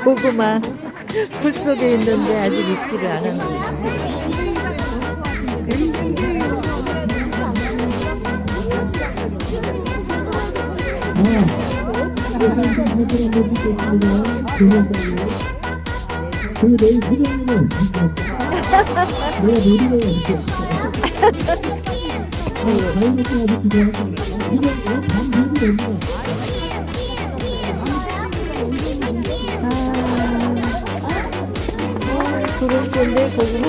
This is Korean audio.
고구마 풀 속에 있는데 아직 익지를 않았네. 내일 수련회는 내가 놀이를 이렇게 자연스럽게 기도하고 이건 밤새도 됩니다. 구름 꼰대 고구마.